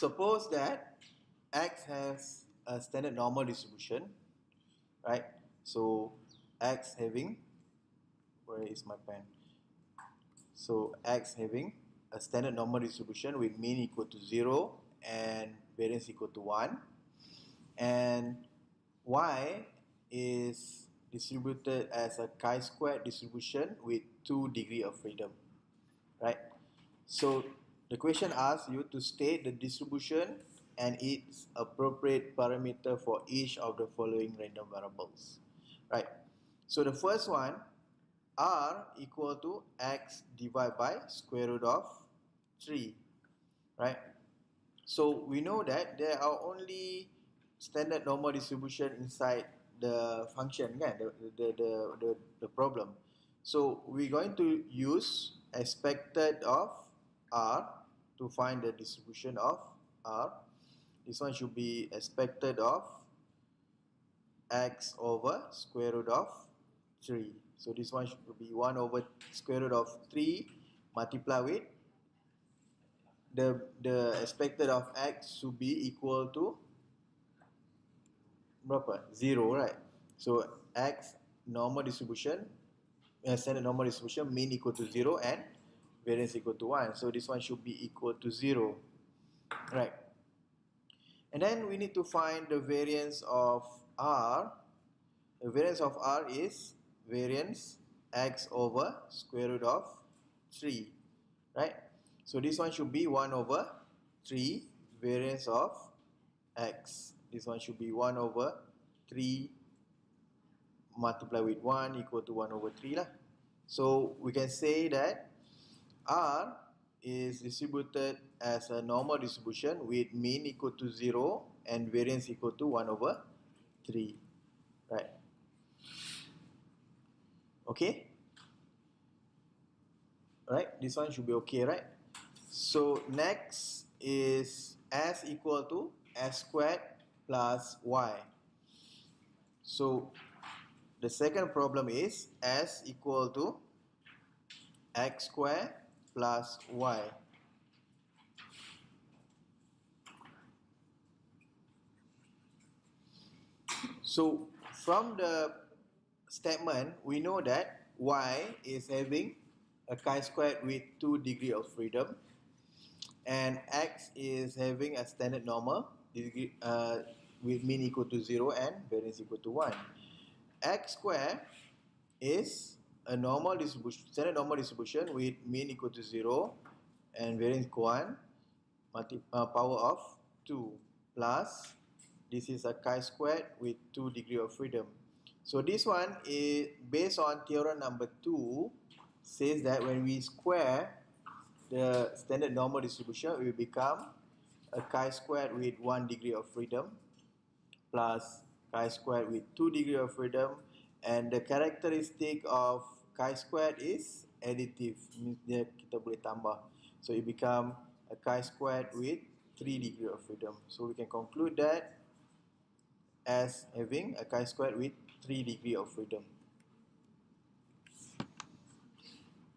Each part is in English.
suppose that X has a standard normal distribution, right? So X having, where is my pen? So X having a standard normal distribution with mean equal to 0 and variance equal to 1, and Y is distributed as a chi-squared distribution with 2 degrees of freedom, right? So the question asks you to state the distribution and its appropriate parameter for each of the following random variables, right? So the first one, R equal to X divided by square root of 3, right? So we know that there are only standard normal distribution inside the function, kan? The problem. So we're going to use expected of R to find the distribution of R. This one should be expected of X over square root of 3. So this one should be 1 over square root of 3 multiplied with the expected of X should be equal to berapa? 0, right? So X normal distribution, standard normal distribution, mean equal to 0 and variance equal to 1. So this one should be equal to 0, right? And then we need to find the variance of R. The variance of R is variance X over square root of 3, right? So this one should be 1 over 3 variance of X. This one should be 1 over 3 multiplied with 1 equal to 1 over 3 lah. So we can say that R is distributed as a normal distribution with mean equal to 0 and variance equal to 1 over 3, right? Okay? Right, this one should be okay, right? So next is S equal to S squared plus Y. So the second problem is S equal to X squared plus Y. So from the statement, we know that Y is having a chi-squared with 2 degrees of freedom, and X is having a standard normal degree, with mean equal to 0 and variance equal to 1. X squared is a normal distribution, standard normal distribution with mean equal to 0 and variance equal to 1, power of 2, plus this is a chi-squared with 2 degrees of freedom. So this one is based on theorem number 2, says that when we square the standard normal distribution, it will become a chi-squared with 1 degree of freedom plus chi-squared with 2 degree of freedom, and the characteristic of chi-squared is additive, means dia kita boleh tambah. So it become a chi-squared with 3 degree of freedom. So we can conclude that as having a chi-squared with 3 degree of freedom.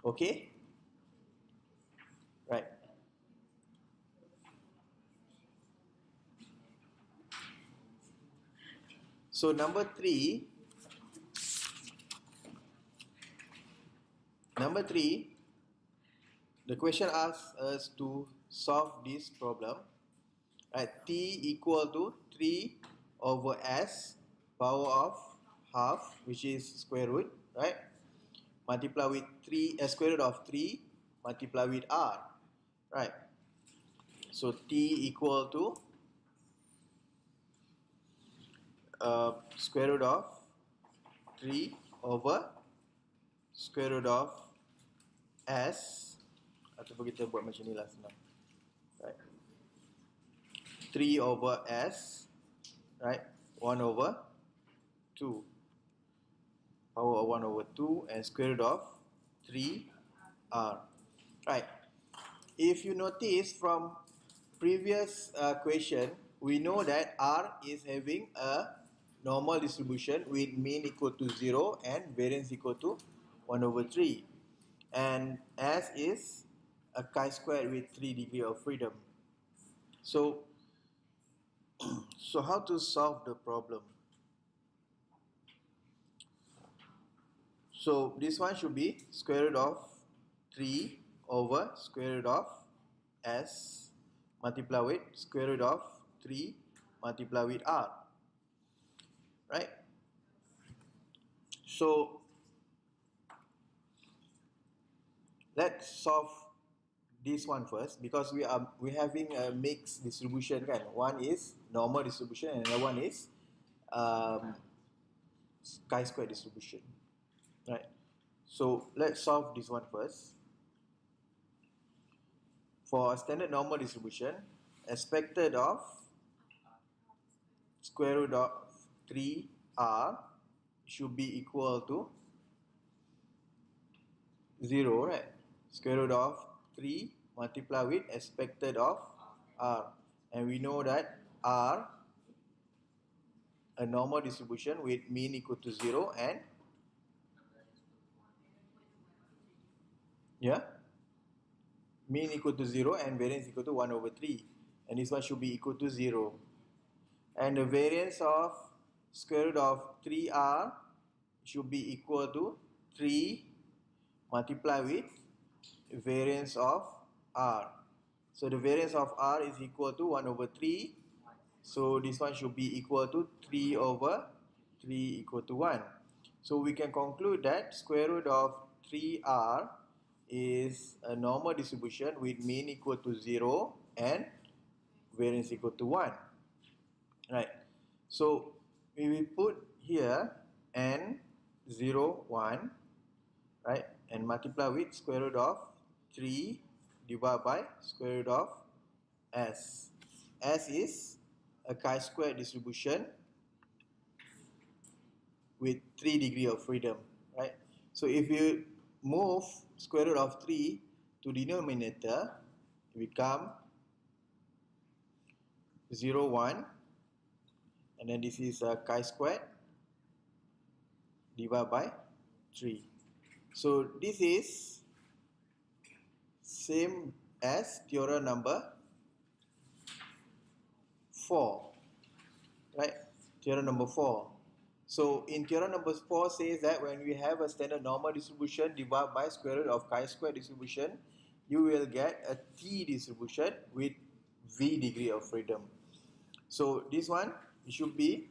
Okay? Right. So number 3, the question asks us to solve this problem. Right, t equal to 3 over s power of half, which is square root, right? Multiply with 3 square root of 3 multiply with r, right? So t equal to square root of 3 over square root of s, ataupun kita buat macam ni lah senang, right? 3 over s, right? 1 over 2, power of 1 over 2, and square root of 3r, right? If you notice from previous question, we know that r is having a normal distribution with mean equal to 0 and variance equal to 1 over 3, and s is a chi-squared with 3 degree of freedom. So, so how to solve the problem? So this one should be square root of 3 over square root of s multiply with square root of 3 multiply with r, right? So let's solve this one first, because we're having a mixed distribution kan. One is normal distribution and another one is um, chi-square distribution, right? So let's solve this one first. For a standard normal distribution, expected of square root of 3r should be equal to 0, right? Square root of 3 multiply with expected of r. And we know that r, a normal distribution with mean equal to 0 and mean equal to 0 and variance equal to 1 over 3. And this one should be equal to 0. And the variance of square root of 3r should be equal to 3 multiply with variance of r. So the variance of r is equal to 1 over 3. So this one should be equal to 3 over 3 equal to 1. So we can conclude that square root of 3r is a normal distribution with mean equal to 0 and variance equal to 1. Right. So we will put here n 0 1, right, and multiply with square root of 3 divided by square root of s. S is a chi-square distribution with 3 degree of freedom, right? So if you move square root of 3 to denominator, it become 0 1, and then this is a chi-square divided by 3. So this is same as theorem number 4, right? Theorem number 4. So in theorem number 4 says that when we have a standard normal distribution divided by square root of chi-square distribution, you will get a T distribution with V degree of freedom. So this one should be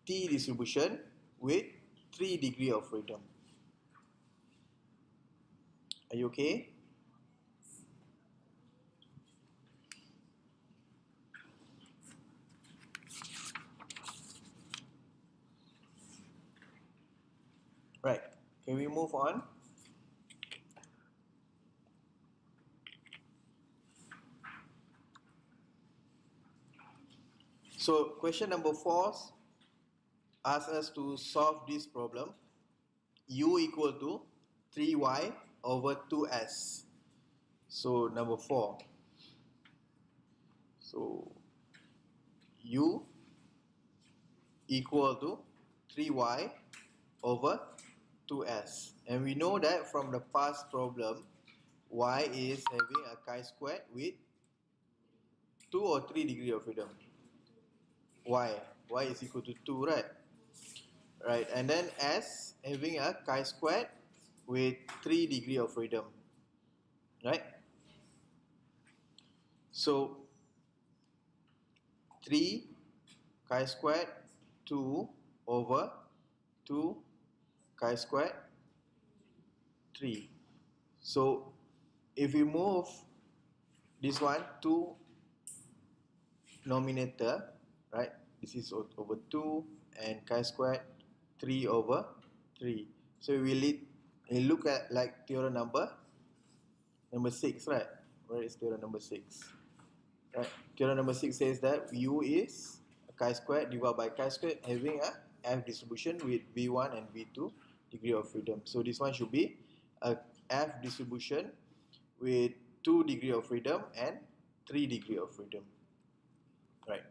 T distribution with 3 degree of freedom. Are you okay? Right. Can we move on? So question number 4 asks us to solve this problem. U equal to 3y over 2s. So number 4. So U equal to 3y over 2s. And we know that from the past problem, y is having a chi-square with 2 or 3 degree of freedom. Y is equal to 2, right? Right, and then s having a chi-square with 3 degree of freedom, right? So 3 chi-square 2 over 2 chi-square 3. So if we move this one to nominator, right, this is over 2 and chi-square 3 over 3. So we look at like theorem number 6, right? Where is theorem number 6? Right. Theorem number 6 says that U is a chi-square divided by chi-square having a F distribution with V1 and V2 degree of freedom. So this one should be a F distribution with 2 degree of freedom and 3 degree of freedom. Right.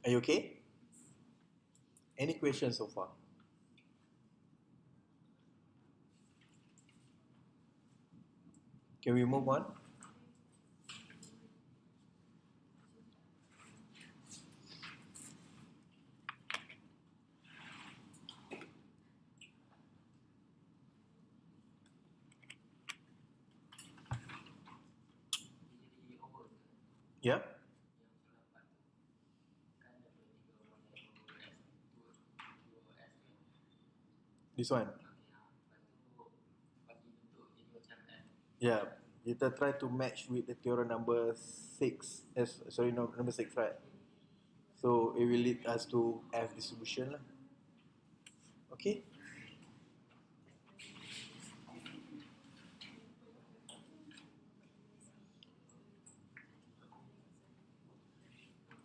Are you okay? Any questions so far? Can we move on? Yeah? This one? Yeah. Kita try to match with the theorem number 6. Sorry, no, number 6, right? So it will lead us to F distribution lah. Okay?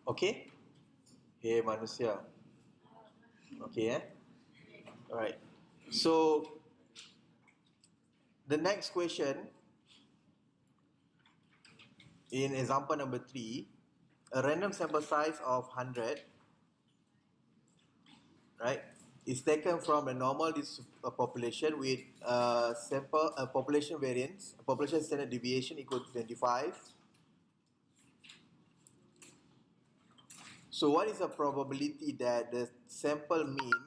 Okay? Hey manusia. Okay, Alright. So the next question in example number 3, a random sample size of 100, right, is taken from a normal population with a population variance, a population standard deviation equal to 25. So what is the probability that the sample mean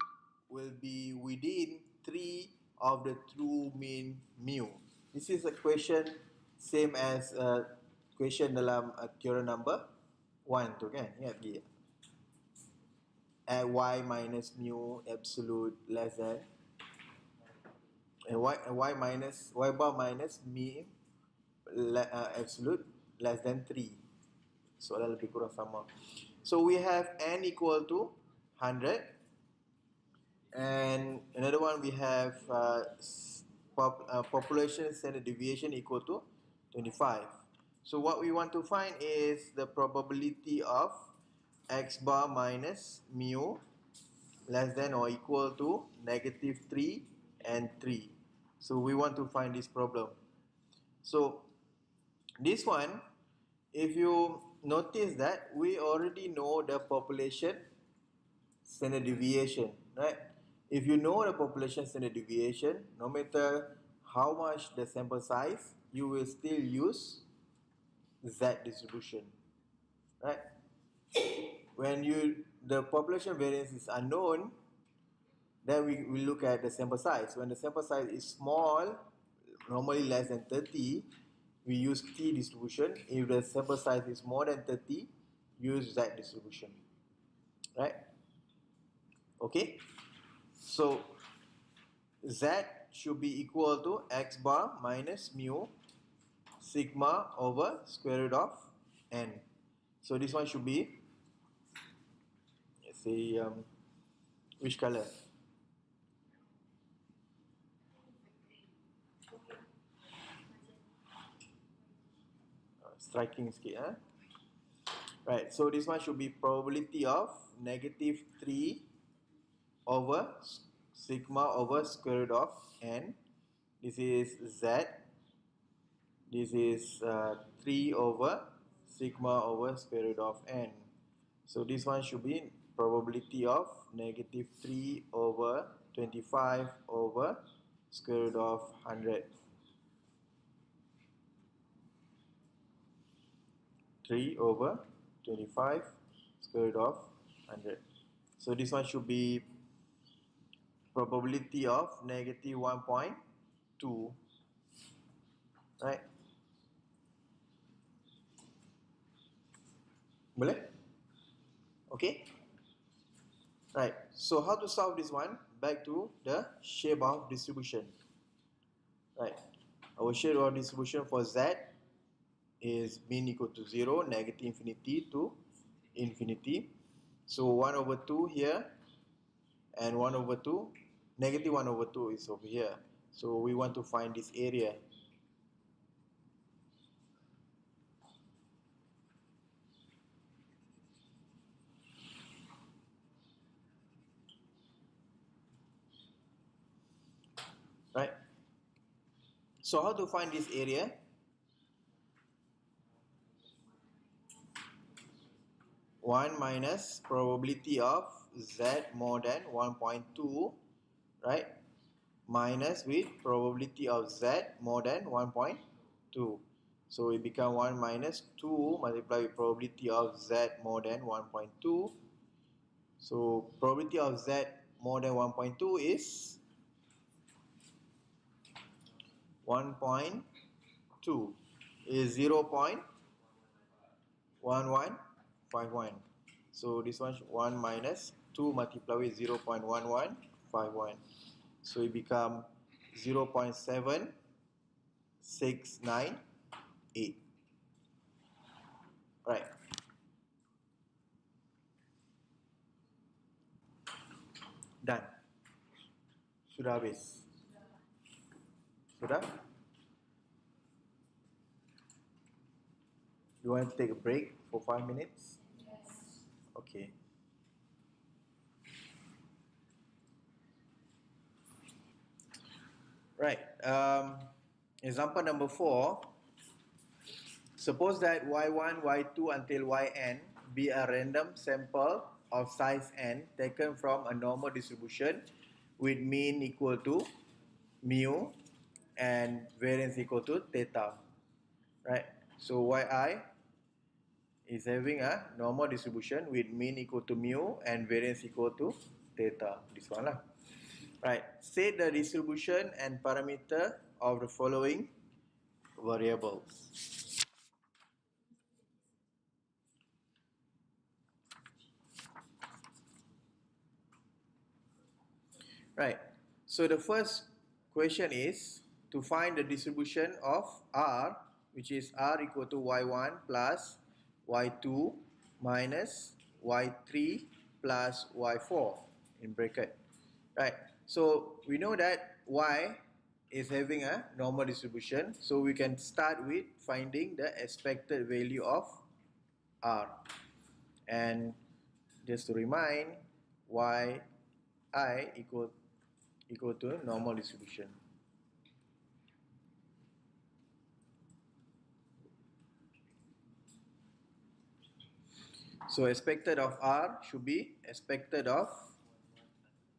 will be within 3 of the true mean mu? This is a question same as question dalam theorem number 1 tu kan, ingat lagi? At y minus mu absolute less than y bar minus mu absolute less than 3. Soalan lebih kurang sama. So we have n equal to 100, and another one we have population standard deviation equal to 25. So what we want to find is the probability of x bar minus mu less than or equal to negative 3 and 3. So we want to find this problem. So this one, if you notice that we already know the population standard deviation, right? If you know the population standard deviation, no matter how much the sample size, you will still use Z distribution, right? When the population variance is unknown, then we look at the sample size. When the sample size is small, normally less than 30, we use T distribution. If the sample size is more than 30, use Z distribution, right? Okay, so Z should be equal to x bar minus mu sigma over square root of n. So this one should be, let's say, which color? Striking sikit, huh? Right, so this one should be probability of negative 3 over sigma over square root of n. This is Z. This is 3 over sigma over square root of n. So this one should be probability of negative 3 over 25 over square root of 100. 3 over 25 square root of 100. So this one should be probability of negative 1.2, right? Boleh? Okay? Right, so how to solve this one? Back to the shape-of distribution. Right, our shape-of distribution for Z is mean equal to 0, negative infinity to infinity. So 1 over 2 here, and 1 over 2, negative 1 over 2 is over here. So we want to find this area. Right? So how to find this area? 1 minus probability of z more than 1.2, right? Minus with probability of z more than 1.2. So it become 1 minus 2 multiplied with probability of z more than 1.2. So probability of z more than 1.2 is 1.2 is 0.1151. So this one 1 minus 2 multiplied with 0.1151. So it become 0.7698. Right. Done. Sudah habis. Sudah? You want to take a break for 5 minutes? Yes. Okay. Right. Example number 4. Suppose that y1, y2 until yn be a random sample of size n taken from a normal distribution with mean equal to mu and variance equal to theta. Right. So yi is having a normal distribution with mean equal to mu and variance equal to theta. This one lah. Right. State the distribution and parameter of the following variables. Right. So the first question is to find the distribution of R, which is R equal to y1 plus y2 minus y3 plus y4 in bracket. Right. So we know that y is having a normal distribution. So we can start with finding the expected value of R. And just to remind, yi equal to normal distribution. So expected of R should be expected of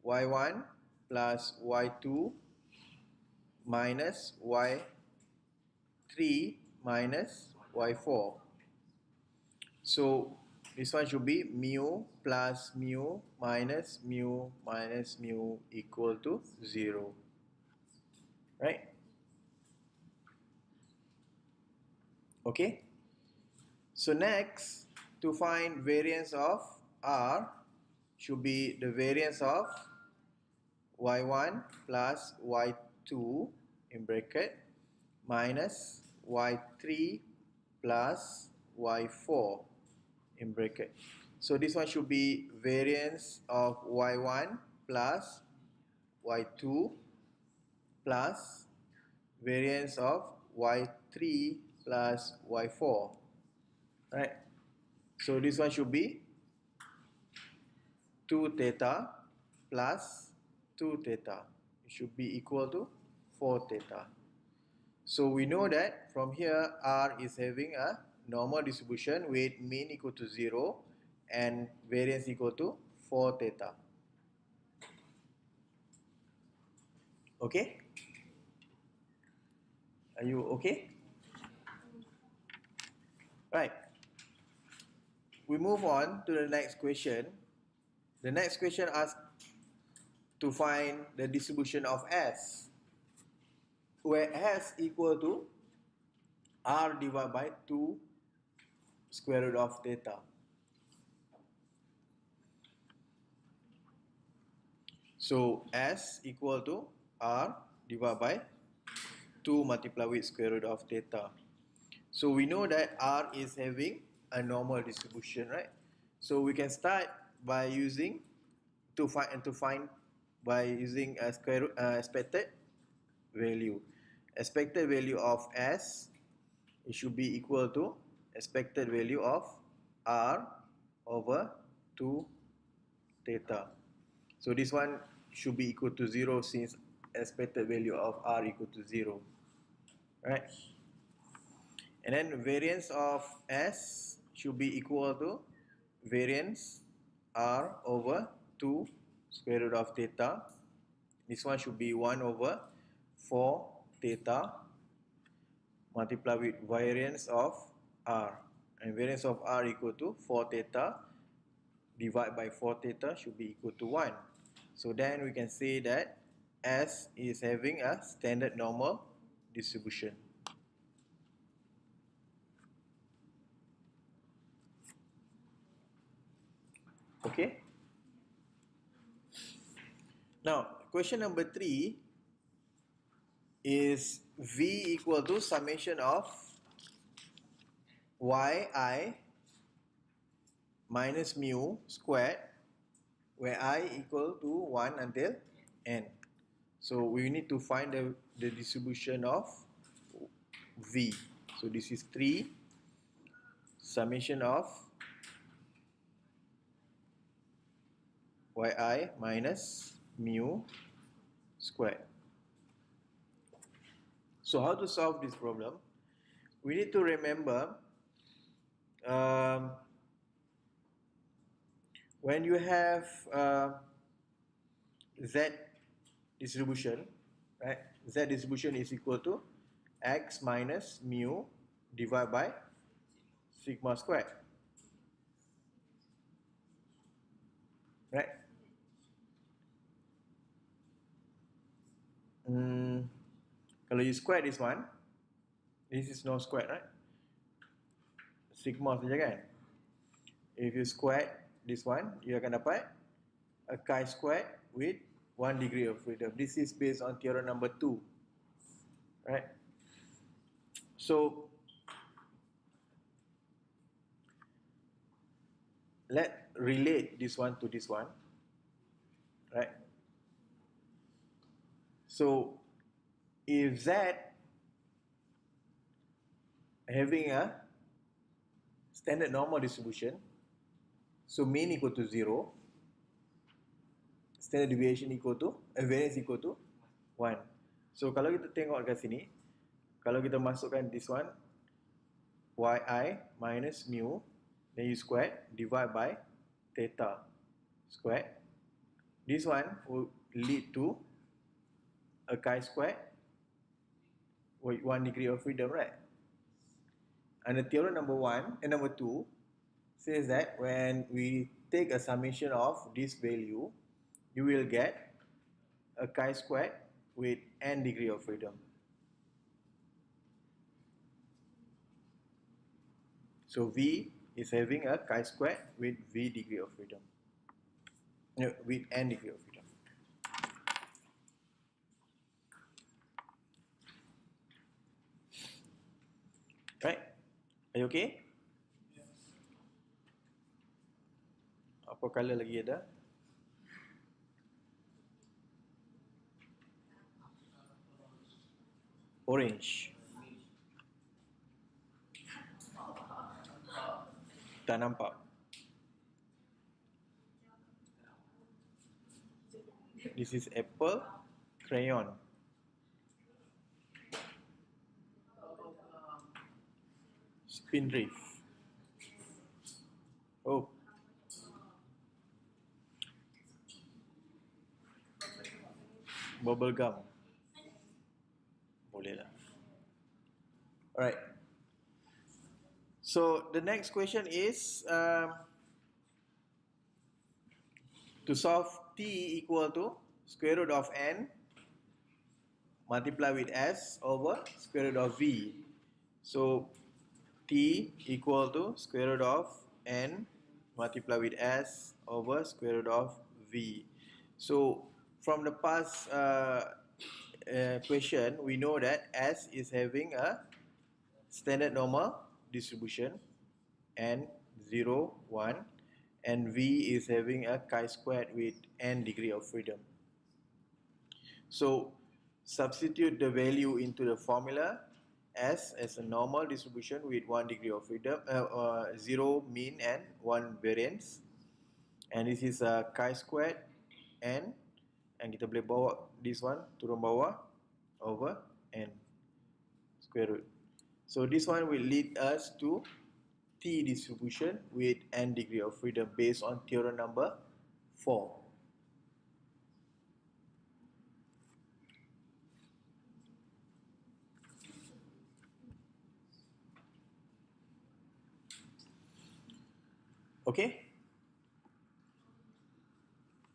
y1 plus y2 minus y3 minus y4. So this one should be mu plus mu minus mu minus mu equal to 0. Right? Okay. So next, to find variance of R should be the variance of y1 plus y2 in bracket minus y3 plus y4 in bracket. So this one should be variance of y1 plus y2 plus variance of y3 plus y4. Right? So this one should be 2 theta plus 2 theta. It should be equal to 4 theta. So we know that from here R is having a normal distribution with mean equal to 0 and variance equal to 4 theta. Okay? Are you okay? Right. We move on to the next question. The next question asks to find the distribution of S, where S equal to R divided by 2 square root of theta. So S equal to R divided by 2 multiplied with square root of theta. So we know that R is having a normal distribution, right? So we can start by using by using a square root expected value. Expected value of S, it should be equal to expected value of R over 2 theta. So this one should be equal to 0 since expected value of R equal to 0. Right? And then variance of S should be equal to variance r over 2 square root of theta. This one should be 1 over 4 theta multiplied with variance of r. And variance of r equal to 4 theta divided by 4 theta should be equal to 1. So then we can say that S is having a standard normal distribution. Okay. Now, question number 3 is V equal to summation of yi minus mu squared, where I equal to 1 until n. So we need to find the distribution of V. So this is 3 summation of yi minus mu squared. So how to solve this problem? We need to remember when you have Z distribution, right? Z distribution is equal to x minus mu divided by sigma squared, right? Kalau you square this one, this is no square, right? Sigma saja kan? If you square this one, you akan dapat a chi-squared with 1 degree of freedom. This is based on theorem number 2, right? So let's relate this one to this one, right? So if Z having a standard normal distribution, so mean equal to 0, standard deviation equal to, variance equal to 1. So kalau kita tengok kat sini, kalau kita masukkan this one, yi minus mu, then you square, divide by theta squared. This one will lead to a chi-squared with 1 degree of freedom, right? And the theorem number 1 and number 2 says that when we take a summation of this value, you will get a chi-squared with n degree of freedom. So V is having a chi-squared with V degree of freedom, with n degree of freedom. Right? Are you okay? Yes. Apa color lagi ada? Orange. Tak nampak. This is apple, crayon. Spindrift. Oh. Bubble gum. Boleh lah. Alright. So the next question is to solve t equal to square root of n multiply with s over square root of v. So t equal to square root of n multiply with s over square root of v. So from the past question, we know that s is having a standard normal distribution n 0, 1, and v is having a chi-squared with n degree of freedom. So substitute the value into the formula. S as a normal distribution with 1 degree of freedom, 0 mean and 1 variance, and this is a chi-squared n, and kita boleh bawa this one turun bawah over n square root. So this one will lead us to t T distribution with n degree of freedom based on theorem number 4. Okay?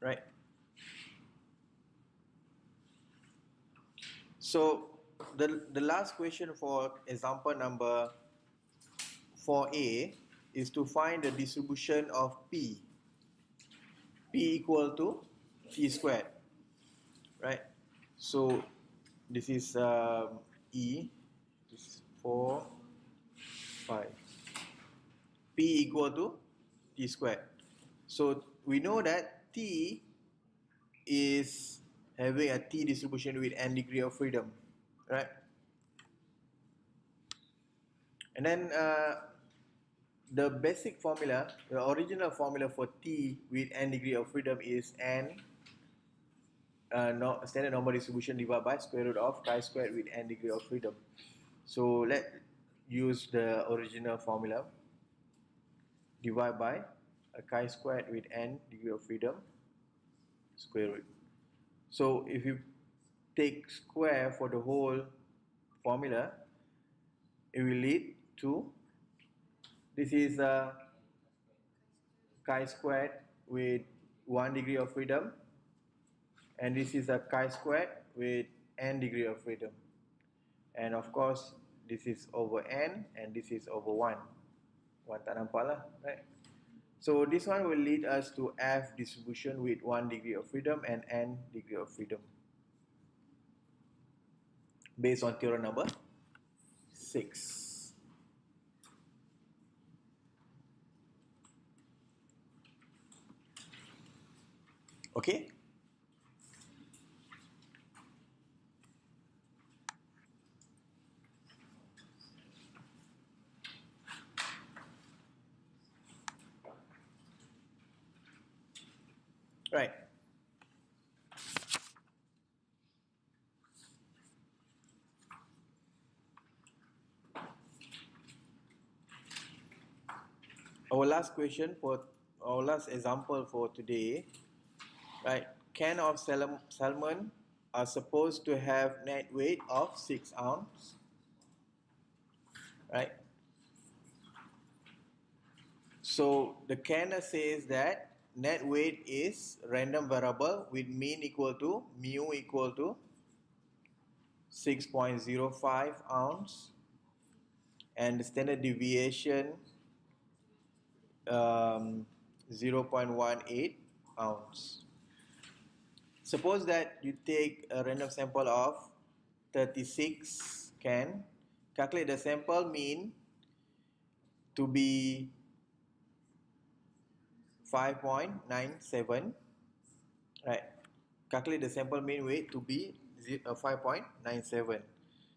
Right. So the last question for example number 4a is to find the distribution of P. P equal to T squared. Right? So this is E, this is 4, 5. P equal to T squared. So we know that T is having a T distribution with n degree of freedom, right? And then the basic formula, the original formula for T with n degree of freedom is n standard normal distribution divided by square root of chi squared with n degree of freedom. So let's use the original formula. Divide by a chi squared with n degree of freedom square root. So if you take square for the whole formula, it will lead to, this is a chi squared with 1 degree of freedom, and this is a chi squared with n degree of freedom. And of course, this is over n and this is over 1. 1 tak nampak lah, right? So this one will lead us to F distribution with 1 degree of freedom and n degree of freedom based on theorem number 6. Okay? Right. Our last question for our last example for today, right? Can of salmon are supposed to have net weight of 6 ounce, right? So the canner says that net weight is random variable with mean equal to mu equal to 6.05 ounce and the standard deviation 0.18 ounce. Suppose that you take a random sample of 36 can, calculate the sample mean to be 5.97, right? Calculate the sample mean weight to be 5.97.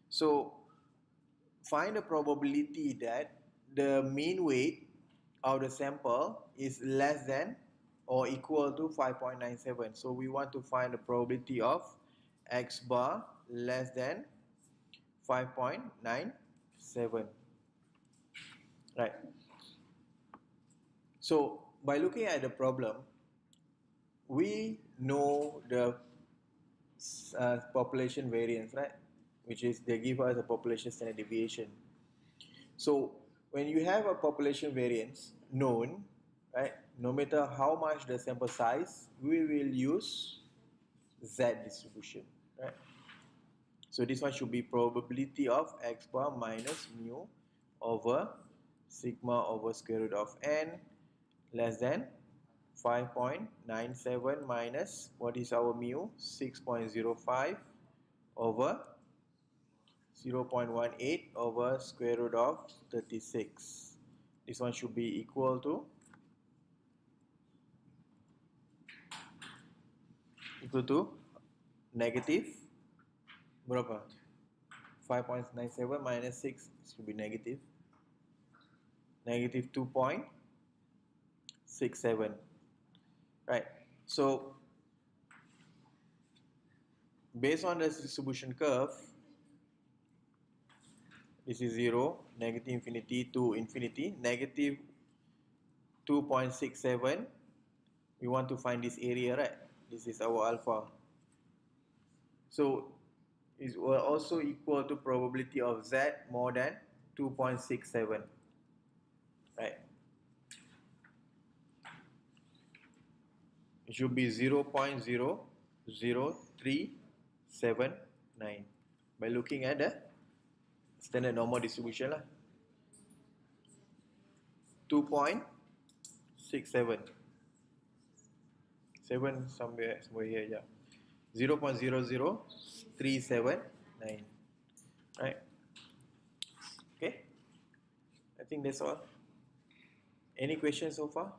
So find the probability that the mean weight of the sample is less than or equal to 5.97. So we want to find the probability of x bar less than 5.97. Right. So by looking at the problem, we know the population variance, right? Which is they give us a population standard deviation. So when you have a population variance known, right, no matter how much the sample size, we will use Z distribution, right? So this one should be probability of x bar minus mu over sigma over square root of n less than 5.97 minus, what is our mu? 6.05 over 0.18 over square root of 36. This one should be equal to negative berapa? 5.97 minus 6 should be negative 2.67. Right. So based on the distribution curve, This is 0, negative infinity to infinity, negative 2.67. We want to find this area, right? This is our alpha. So it will also equal to probability of z more than 2.67, right? It should be 0.00379 by looking at the standard normal distribution lah. 2.67, 7 somewhere here, yeah. 0.00379, right? Okay, I think that's all. Any questions so far?